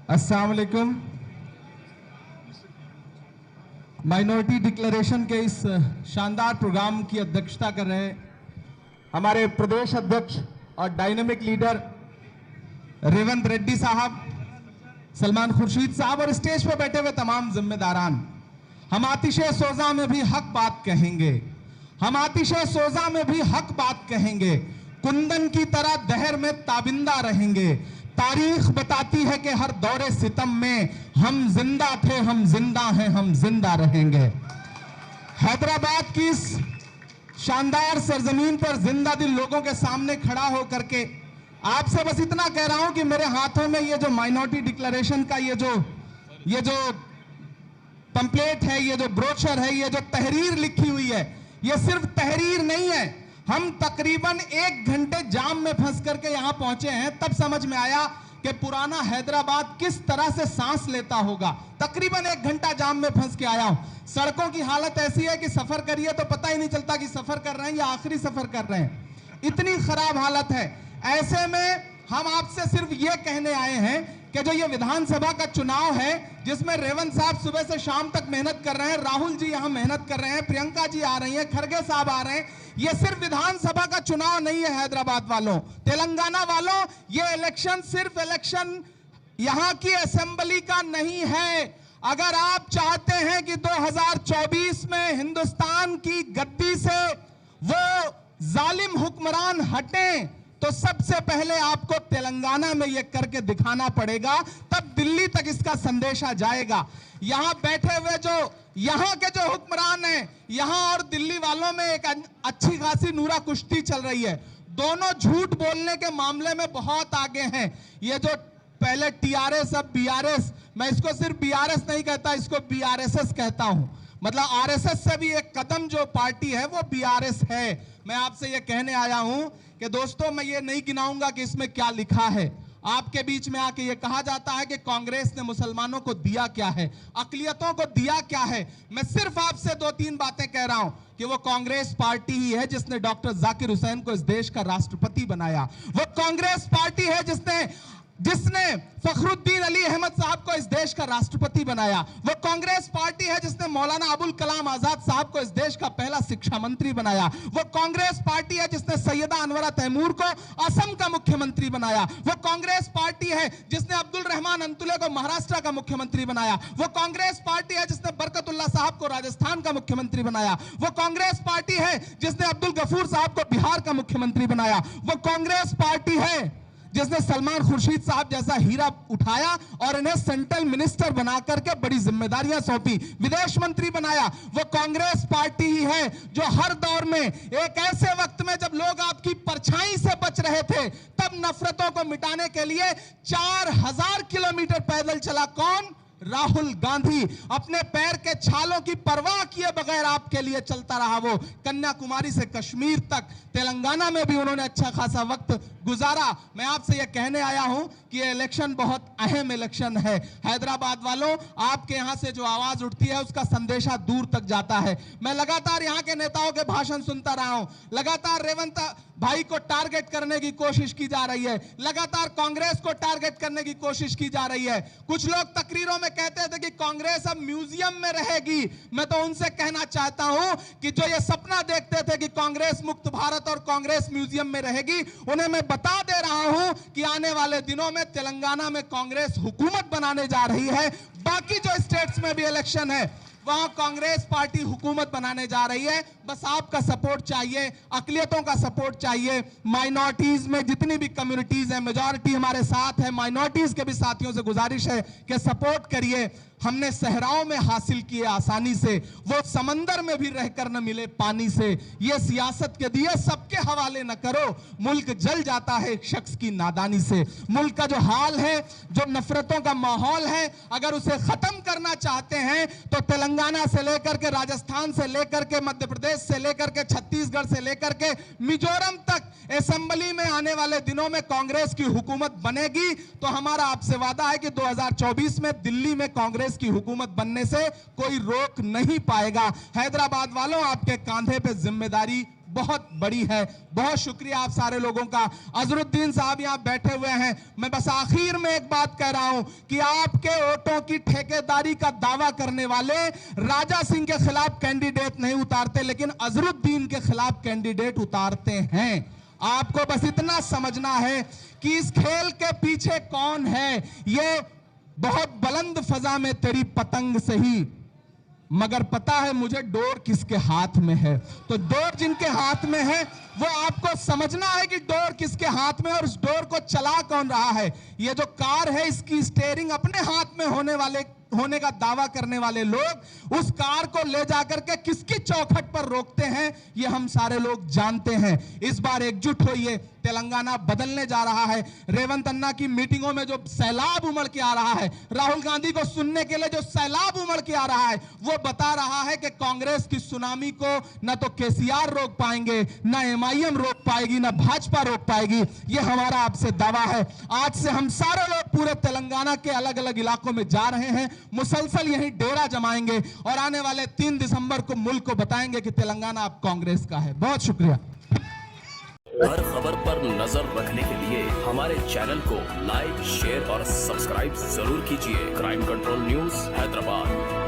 अस्सलाम वालेकुम। Minority declaration के इस शानदार प्रोग्राम की अध्यक्षता कर रहे हमारे प्रदेश अध्यक्ष और डायनेमिक लीडर रेवंत रेड्डी साहब, सलमान खुर्शीद साहब और स्टेज पर बैठे हुए तमाम जिम्मेदारान। हम आतिशे सोजा में भी हक बात कहेंगे, हम आतिशे सोजा में भी हक बात कहेंगे, कुंदन की तरह दहर में ताबिंदा रहेंगे। तारीख बताती है कि हर दौरे सितम में हम जिंदा थे, हम जिंदा हैं, हम जिंदा रहेंगे। हैदराबाद की इस शानदार सरजमीन पर जिंदा दिल लोगों के सामने खड़ा होकर के आपसे बस इतना कह रहा हूं कि मेरे हाथों में ये जो माइनॉरिटी डिक्लेरेशन का ये जो पंपलेट है, ये जो ब्रोशर है, ये जो तहरीर लिखी हुई है, ये सिर्फ तहरीर नहीं है। हम तकरीबन 1 घंटे जाम में फंस करके यहां पहुंचे हैं, तब समझ में आया कि पुराना हैदराबाद किस तरह से सांस लेता होगा। तकरीबन 1 घंटा जाम में फंस के आया हूं। सड़कों की हालत ऐसी है कि सफर करिए तो पता ही नहीं चलता कि सफर कर रहे हैं या आखिरी सफर कर रहे हैं, इतनी खराब हालत है। ऐसे में हम आपसे सिर्फ ये कहने आए हैं कि जो ये विधानसभा का चुनाव है, जिसमें रेवंत साहब सुबह से शाम तक मेहनत कर रहे हैं, राहुल जी यहां मेहनत कर रहे हैं, प्रियंका जी आ रही हैं, खरगे साहब आ रहे हैं, ये सिर्फ विधानसभा का चुनाव नहीं है। हैदराबाद वालों, तेलंगाना वालों, ये इलेक्शन सिर्फ इलेक्शन यहां की असेंबली का नहीं है। अगर आप चाहते हैं कि 2024 में हिंदुस्तान की गद्दी से वो जालिम हुक्मरान हटें, तो सबसे पहले आपको तेलंगाना में यह करके दिखाना पड़ेगा, तब दिल्ली तक इसका संदेशा जाएगा। यहां बैठे हुए जो यहां के जो हुक्मरान हैं, यहां और दिल्ली वालों में एक अच्छी खासी नूरा कुश्ती चल रही है। दोनों झूठ बोलने के मामले में बहुत आगे हैं। ये जो पहले टीआरएस अब बीआरएस, मैं इसको सिर्फ बीआरएस नहीं कहता, इसको बीआरएसएस कहता हूं। मतलब आरएसएस से भी एक कदम जो पार्टी है वो बीआरएस है। मैं आपसे ये कहने आया हूं कि दोस्तों, मैं ये नहीं गिनाऊंगा कि इसमें क्या लिखा है। आपके बीच में आके ये कहा जाता है कि कांग्रेस ने मुसलमानों को दिया क्या है, अकलियतों को दिया क्या है। मैं सिर्फ आपसे 2-3 बातें कह रहा हूं कि वो कांग्रेस पार्टी ही है जिसने डॉक्टर जाकिर हुसैन को इस देश का राष्ट्रपति बनाया। वो कांग्रेस पार्टी है जिसने फखरुद्दीन अली अहमद साहब को इस देश का राष्ट्रपति बनाया। वो कांग्रेस पार्टी है जिसने मौलाना अबुल कलाम आजाद साहब को इस देश का पहला शिक्षा मंत्री बनाया। वो कांग्रेस पार्टी है जिसने सैयदा अनवरा तैमूर को असम का मुख्यमंत्री बनाया। वो कांग्रेस पार्टी है जिसने अब्दुल रहमान अंतुले को महाराष्ट्र का मुख्यमंत्री बनाया। वो कांग्रेस पार्टी है जिसने बरकतुल्लाह साहब को राजस्थान का मुख्यमंत्री बनाया। वो कांग्रेस पार्टी है जिसने अब्दुल गफूर साहब को बिहार का मुख्यमंत्री बनाया। वो कांग्रेस पार्टी है जिसने सलमान खुर्शीद साहब जैसा हीरा उठाया और इन्हें सेंट्रल मिनिस्टर बना करके बड़ी जिम्मेदारियां सौंपी, विदेश मंत्री बनाया। वो कांग्रेस पार्टी ही है जो हर दौर में एक ऐसे वक्त में जब लोग आपकी परछाई से बच रहे थे, तब नफरतों को मिटाने के लिए 4000 किलोमीटर पैदल चला। कौन? राहुल गांधी। अपने पैर के छालों की परवाह किए बगैर आपके लिए चलता रहा। वो कन्याकुमारी से कश्मीर तक, तेलंगाना में भी उन्होंने अच्छा खासा वक्त गुजारा। मैं आपसे यह कहने आया हूं कि यह इलेक्शन बहुत अहम इलेक्शन है। हैदराबाद वालों, आपके यहां से जो आवाज उठती है उसका संदेशा दूर तक जाता है। मैं लगातार यहां के नेताओं के भाषण सुनता रहा हूं, लगातार रेवंत भाई को टारगेट करने की कोशिश की जा रही है, लगातार कांग्रेस को टारगेट करने की कोशिश की जा रही है। कुछ लोग तकरीरों में कहते थे कि कांग्रेस अब म्यूजियम में रहेगी। मैं तो उनसे कहना चाहता हूं कि जो ये सपना देखते थे कि कांग्रेस मुक्त भारत और कांग्रेस म्यूजियम में रहेगी, उन्हें मैं बता दे रहा हूं कि आने वाले दिनों में तेलंगाना में कांग्रेस हुकूमत बनाने जा रही है। बाकी जो स्टेट्स में भी इलेक्शन है वहां कांग्रेस पार्टी हुकूमत बनाने जा रही है। बस आपका सपोर्ट चाहिए, अकलियतों का सपोर्ट चाहिए। माइनॉरिटीज में जितनी भी कम्युनिटीज हैं, मेजॉरिटी हमारे साथ है, माइनॉरिटीज के भी साथियों से गुजारिश है कि सपोर्ट करिए। हमने सहराओं में हासिल किए आसानी से, वो समंदर में भी रहकर न मिले पानी से। ये सियासत के दिए सबके हवाले न करो, मुल्क जल जाता है एक शख्स की नादानी से। मुल्क का जो हाल है, जो नफरतों का माहौल है, अगर उसे खत्म करना चाहते हैं तो तेलंगाना से लेकर के, राजस्थान से लेकर के, मध्य प्रदेश से लेकर के, छत्तीसगढ़ से लेकर के मिजोरम तक असेंबली में आने वाले दिनों में कांग्रेस की हुकूमत बनेगी। तो हमारा आपसे वादा है कि 2024 में दिल्ली में कांग्रेस की हुकूमत बनने से कोई रोक नहीं पाएगा। हैदराबाद वालों, आपके कांधे पे जिम्मेदारी बहुत बड़ी है। बहुत शुक्रिया आप सारे लोगों का। अजरुद्दीन साहब यहां बैठे हुए हैं। मैं बस आखिर में एक बात कह रहा हूं कि आपके वोटों की ठेकेदारी का दावा करने वाले राजा सिंह के खिलाफ कैंडिडेट नहीं उतारते, लेकिन अजरुद्दीन के खिलाफ कैंडिडेट उतारते हैं। आपको बस इतना समझना है कि इस खेल के पीछे कौन है। ये बहुत बुलंद फजा में तेरी पतंग सही, मगर पता है मुझे डोर किसके हाथ में है। तो डोर जिनके हाथ में है वो आपको समझना है कि डोर किसके हाथ में है और उस डोर को चला कौन रहा है। ये जो कार है इसकी स्टीयरिंग अपने हाथ में होने का दावा करने वाले लोग उस कार को ले जाकर के किसकी चौखट पर रोकते हैं ये हम सारे लोग जानते हैं। इस बार एकजुट होइए, तेलंगाना बदलने जा रहा है। रेवंत अन्ना की मीटिंगों में जो सैलाब उमड़ के आ रहा है, राहुल गांधी को सुनने के लिए जो सैलाब उमड़ के आ रहा है, वो बता रहा है कि कांग्रेस की सुनामी को न तो केसीआर रोक पाएंगे, न एमआईएम रोक पाएगी, न भाजपा रोक पाएगी। ये हमारा आपसे दावा है। आज से हम सारे लोग पूरे तेलंगाना के अलग अलग इलाकों में जा रहे हैं, मुसलसल यहीं डेरा जमाएंगे और आने वाले 3 दिसंबर को मुल्क को बताएंगे कि तेलंगाना अब कांग्रेस का है। बहुत शुक्रिया। हर खबर पर नजर रखने के लिए हमारे चैनल को लाइक, शेयर और सब्सक्राइब जरूर कीजिए। Crime control news Hyderabad.